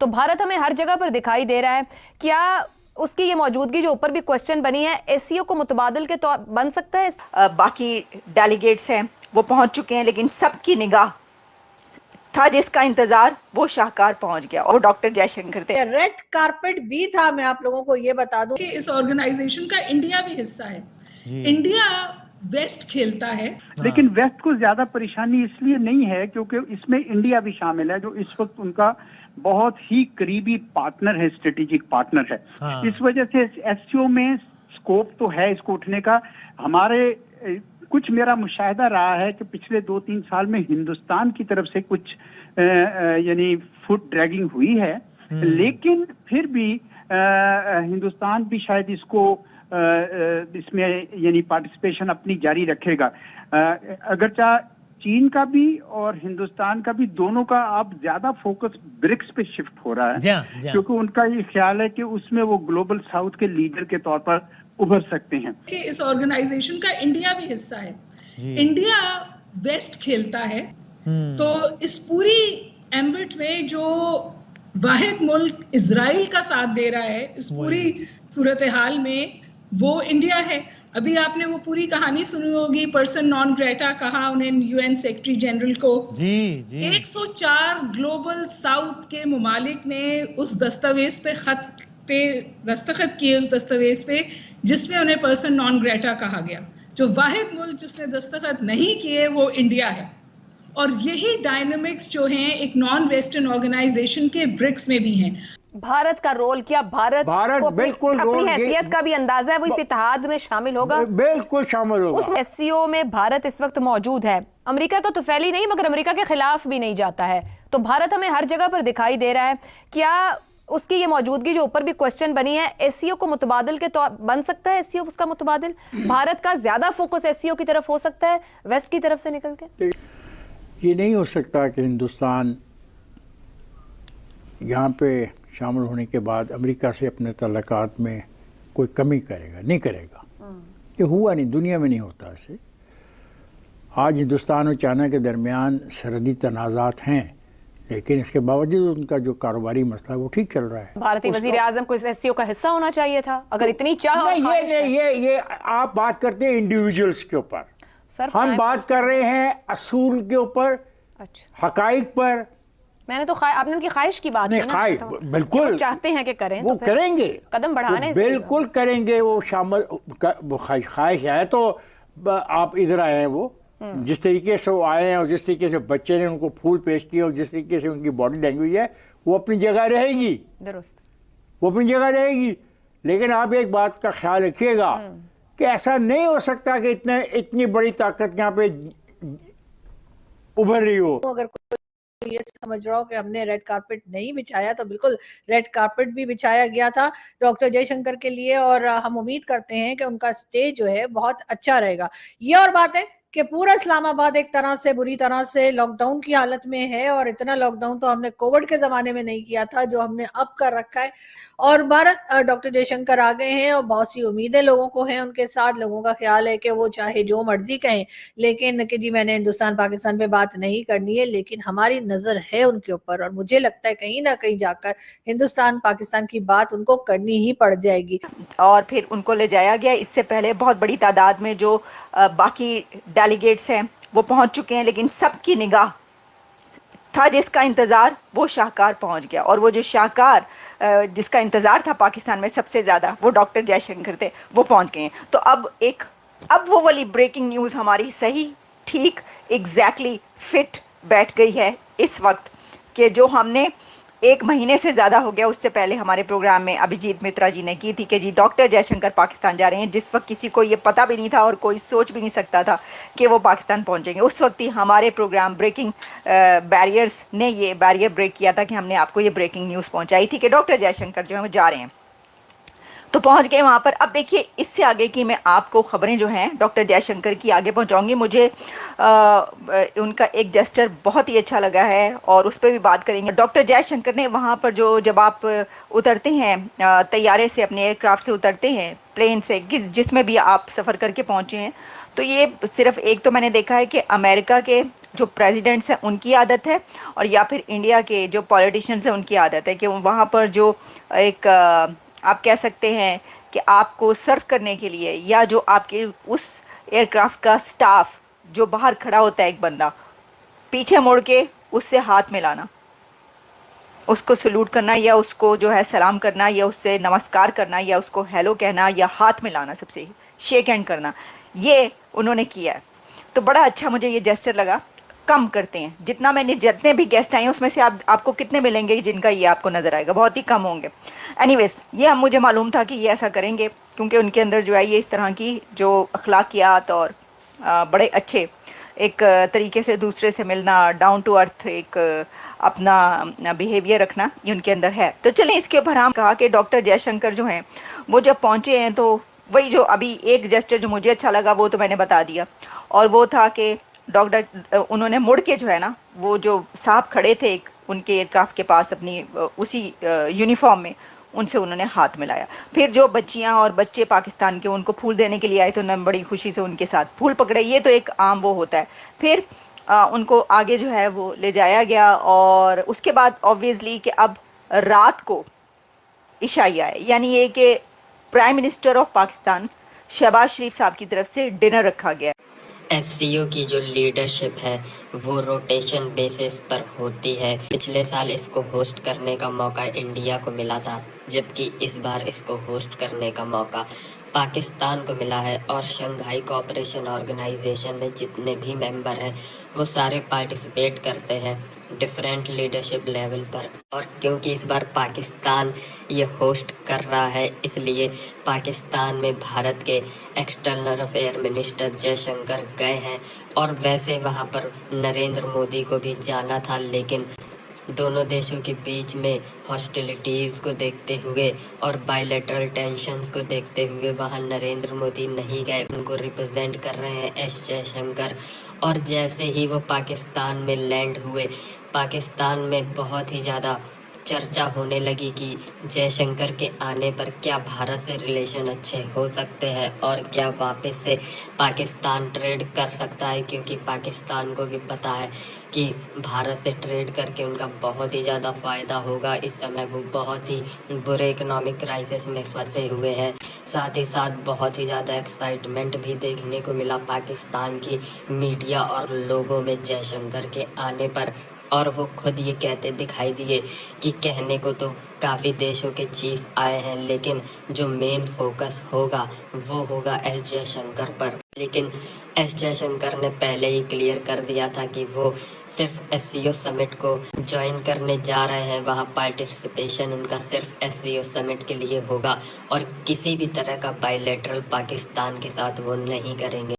तो भारत हमें हर जगह पर दिखाई दे रहा है। क्या उसकी ये मौजूदगी जो ऊपर भी क्वेश्चन बनी है, एससीओ को मुतबादिल के तौर बन सकता है? बाकी डेलीगेट्स हैं वो पहुंच चुके हैं, लेकिन सबकी निगाह था जिसका इंतजार वो शाहकार पहुंच गया और डॉक्टर जयशंकर थे। रेड कारपेट भी था। मैं आप लोगों को ये बता दूं कि इस ऑर्गेनाइजेशन का इंडिया भी हिस्सा है। इंडिया वेस्ट खेलता है, लेकिन वेस्ट को ज्यादा परेशानी इसलिए नहीं है क्योंकि इसमें इंडिया भी शामिल है, जो इस वक्त उनका बहुत ही करीबी पार्टनर है, स्ट्रेटेजिक पार्टनर है। इस वजह से एससीओ में स्कोप तो है इसको उठने का। हमारे कुछ मेरा मुशाहिदा रहा है कि पिछले 2-3 साल में हिंदुस्तान की तरफ से कुछ यानी फुट ड्रैगिंग हुई है, लेकिन फिर भी हिंदुस्तान भी शायद इसको इसमें यानी पार्टिसिपेशन अपनी जारी रखेगा। अगरचा चीन का भी और हिंदुस्तान का भी दोनों का अब ज्यादा फोकस ब्रिक्स पे शिफ्ट हो रहा है, क्योंकि उनका ये ख्याल है कि उसमें वो ग्लोबल साउथ के लीडर के तौर पर उभर सकते हैं। कि इस ऑर्गेनाइजेशन का इंडिया भी हिस्सा है। इंडिया वेस्ट खेलता है, तो इस पूरी एम्बिट में जो वाहिद मुल्क इजराइल का साथ दे रहा है इस पूरी सूरत हाल में, वो इंडिया है। अभी आपने वो पूरी कहानी सुनी होगी, पर्सन नॉन ग्रेटा कहा उन्हें यूएन सेक्रेटरी जनरल को। 104 ग्लोबल साउथ के मुमालिक ने उस दस्तावेज पे दस्तखत किए, उस दस्तावेज पे जिसमें उन्हें पर्सन नॉन ग्रेटा कहा गया। जो वाहिद मुल्क जिसने दस्तखत नहीं किए वो इंडिया है। और यही डायनामिक्स जो हैं एक नॉन वेस्टर्न ऑर्गेनाइजेशन के ब्रिक्स में भी हैं। भारत का रोल क्या? भारत को अपनी हैसियत का भी अंदाजा है, वो इस इत्तेहाद में शामिल होगा? बिल्कुल शामिल होगा। उस एससीओ में भारत इस वक्त मौजूद है। अमेरिका का तो फैली नहीं, मगर अमेरिका के खिलाफ भी नहीं जाता है। तो भारत हमें हर जगह पर दिखाई दे रहा है। क्या उसकी ये मौजूदगी जो ऊपर भी क्वेश्चन बनी है, एससीओ को मुतबादिल के तौर बन सकता है? एससीओ उसका मुतबादिल? भारत का ज्यादा फोकस एससीओ की तरफ हो सकता है वेस्ट की तरफ से निकल के? ये नहीं हो सकता कि हिंदुस्तान यहाँ पे शामिल होने के बाद अमेरिका से अपने तल्लुकात में कोई कमी करेगा, नहीं करेगा। ये हुआ नहीं, दुनिया में नहीं होता ऐसे। आज हिंदुस्तान और चाइना के दरमियान सरहदी तनाज़ात हैं, लेकिन इसके बावजूद उनका जो कारोबारी मसला है वो ठीक चल रहा है। भारतीय वज़ीर आज़म को इस एससीओ का हिस्सा होना चाहिए था अगर इतनी चाह और ख्वाहिश है। ये आप बात करते हैं इंडिविजुअल्स के ऊपर, हम बात कर रहे हैं असूल के ऊपर, हकाइक पर। मैंने तो आपने उनकी ख्वाहिश की बात नहीं, ख्वाहिश बिल्कुल चाहते हैं कि करें, वो तो करेंगे, कदम बढ़ाने बिल्कुल करेंगे। वो शामिल ख्वाहिश है तो आप इधर आए हैं, वो जिस तरीके से वो आए हैं और जिस तरीके से बच्चे ने उनको फूल पेश किया और जिस तरीके से उनकी बॉडी लैंग्वेज है, वो अपनी जगह रहेगी, दुरुस्त, वो अपनी जगह रहेगी। लेकिन आप एक बात का ख्याल रखिएगा कि ऐसा नहीं हो सकता कि इतनी बड़ी ताकत यहाँ पे उभर रही हो। अगर कोई ये समझ रहा हो कि हमने रेड कारपेट नहीं बिछाया, तो बिल्कुल रेड कारपेट भी बिछाया गया था डॉक्टर जयशंकर के लिए, और हम उम्मीद करते हैं कि उनका स्टे जो है बहुत अच्छा रहेगा। ये और बात है कि पूरा इस्लामाबाद एक तरह से बुरी तरह से लॉकडाउन की हालत में है, और इतना लॉकडाउन तो हमने कोविड के जमाने में नहीं किया था जो हमने अब कर रखा है। और भारत डॉक्टर जयशंकर आ गए हैं और बहुत सी उम्मीदें लोगों को हैं उनके साथ। लोगों का ख्याल है कि वो चाहे जो मर्जी कहें, लेकिन कि जी मैंने हिंदुस्तान पाकिस्तान पे बात नहीं करनी है, लेकिन हमारी नजर है उनके ऊपर, और मुझे लगता है कहीं ना कहीं जाकर हिंदुस्तान पाकिस्तान की बात उनको करनी ही पड़ जाएगी। और फिर उनको ले जाया गया। इससे पहले बहुत बड़ी तादाद में जो बाकी डेलीगेट्स हैं वो पहुंच चुके हैं, लेकिन सबकी निगाह था जिसका इंतजार वो शाहकार पहुंच गया। और वो जो शाहकार जिसका इंतजार था पाकिस्तान में सबसे ज्यादा, वो डॉक्टर जयशंकर थे, वो पहुंच गए हैं। तो अब वो वाली ब्रेकिंग न्यूज़ हमारी सही ठीक एग्जैक्टली फिट बैठ गई है इस वक्त, कि जो हमने 1 महीने से ज़्यादा हो गया, उससे पहले हमारे प्रोग्राम में अभिजीत मित्रा जी ने की थी कि जी डॉक्टर जयशंकर पाकिस्तान जा रहे हैं, जिस वक्त किसी को ये पता भी नहीं था और कोई सोच भी नहीं सकता था कि वो पाकिस्तान पहुंचेंगे। उस वक्त ही हमारे प्रोग्राम ब्रेकिंग बैरियर्स ने ये बैरियर ब्रेक किया था कि हमने आपको ये ब्रेकिंग न्यूज़ पहुंचाई थी कि डॉक्टर जयशंकर जो है वो जा रहे हैं, तो पहुंच गए वहाँ पर। अब देखिए इससे आगे की मैं आपको खबरें जो हैं डॉक्टर जयशंकर की आगे पहुंचाऊंगी। मुझे उनका एक जेस्चर बहुत ही अच्छा लगा है और उस पर भी बात करेंगे। डॉक्टर जयशंकर ने वहाँ पर जब आप उतरते हैं तैयारे से, अपने एयरक्राफ्ट से उतरते हैं, प्लेन से, जिसमें भी आप सफ़र करके पहुँचे हैं, तो ये सिर्फ एक तो मैंने देखा है कि अमेरिका के जो प्रेसिडेंट्स हैं उनकी आदत है और या फिर इंडिया के जो पॉलिटिशियंस हैं उनकी आदत है कि वहाँ पर जो एक आप कह सकते हैं कि आपको सर्व करने के लिए या जो आपके उस एयरक्राफ्ट का स्टाफ जो बाहर खड़ा होता है एक बंदा, पीछे मुड़ के उससे हाथ मिलाना, उसको सल्यूट करना या उसको जो है सलाम करना या उससे नमस्कार करना या उसको हेलो कहना या हाथ मिलाना, सबसे शेक हैंड करना, ये उन्होंने किया है। तो बड़ा अच्छा मुझे ये जेस्चर लगा। कम करते हैं, जितने भी गेस्ट आए हैं उसमें से आपको कितने मिलेंगे जिनका ये आपको नज़र आएगा? बहुत ही कम होंगे। एनीवेज, ये मुझे मालूम था कि ये ऐसा करेंगे क्योंकि उनके अंदर जो है ये इस तरह की जो अखलाकियात और बड़े अच्छे एक तरीके से दूसरे से मिलना, डाउन टू अर्थ एक अपना बिहेवियर रखना, ये उनके अंदर है। तो चलें, इसके ऊपर हम कहा कि डॉक्टर जयशंकर जो हैं वो जब पहुँचे हैं तो वही जो अभी एक जेस्चर जो मुझे अच्छा लगा वो तो मैंने बता दिया, और वो था कि डॉक्टर उन्होंने मुड़ के जो है ना, वो जो साहब खड़े थे एक उनके एयरक्राफ्ट के पास अपनी उसी यूनिफॉर्म में, उनसे उन्होंने हाथ मिलाया। फिर जो बच्चियां और बच्चे पाकिस्तान के उनको फूल देने के लिए आए तो उन्होंने बड़ी खुशी से उनके साथ फूल पकड़े। ये तो एक आम वो होता है। फिर उनको आगे जो है वो ले जाया गया और उसके बाद ऑब्वियसली कि अब रात को इशाइया है, यानी ये कि prime minister of Pakistan Shahbaz Sharif साहब की तरफ से डिनर रखा गया। एससीओ की जो लीडरशिप है वो रोटेशन बेसिस पर होती है। पिछले साल इसको होस्ट करने का मौका इंडिया को मिला था, जबकि इस बार इसको होस्ट करने का मौका पाकिस्तान को मिला है। और शंघाई कोऑपरेशन ऑर्गेनाइजेशन में जितने भी मेंबर हैं वो सारे पार्टिसिपेट करते हैं डिफरेंट लीडरशिप लेवल पर। और क्योंकि इस बार पाकिस्तान ये होस्ट कर रहा है, इसलिए पाकिस्तान में भारत के एक्सटर्नल अफेयर मिनिस्टर जयशंकर गए हैं। और वैसे वहाँ पर नरेंद्र मोदी को भी जाना था, लेकिन दोनों देशों के बीच में हॉस्टिलिटीज़ को देखते हुए और बायलैटरल टेंशन्स को देखते हुए वहाँ नरेंद्र मोदी नहीं गए। उनको रिप्रेजेंट कर रहे हैं एस जयशंकर। और जैसे ही वो पाकिस्तान में लैंड हुए, पाकिस्तान में बहुत ही ज़्यादा चर्चा होने लगी कि जयशंकर के आने पर क्या भारत से रिलेशन अच्छे हो सकते हैं और क्या वापस से पाकिस्तान ट्रेड कर सकता है, क्योंकि पाकिस्तान को भी पता है कि भारत से ट्रेड करके उनका बहुत ही ज़्यादा फ़ायदा होगा। इस समय वो बहुत ही बुरे इकोनॉमिक क्राइसिस में फंसे हुए हैं। साथ ही साथ बहुत ही ज़्यादा एक्साइटमेंट भी देखने को मिला पाकिस्तान की मीडिया और लोगों में जयशंकर के आने पर। और वो खुद ये कहते दिखाई दिए कि कहने को तो काफ़ी देशों के चीफ आए हैं, लेकिन जो मेन फोकस होगा वो होगा एस जयशंकर पर। लेकिन एस जयशंकर ने पहले ही क्लियर कर दिया था कि वो सिर्फ एससीओ समिट को ज्वाइन करने जा रहे हैं। वहाँ पार्टिसिपेशन उनका सिर्फ एससीओ समिट के लिए होगा और किसी भी तरह का बायलैटरल पाकिस्तान के साथ वो नहीं करेंगे।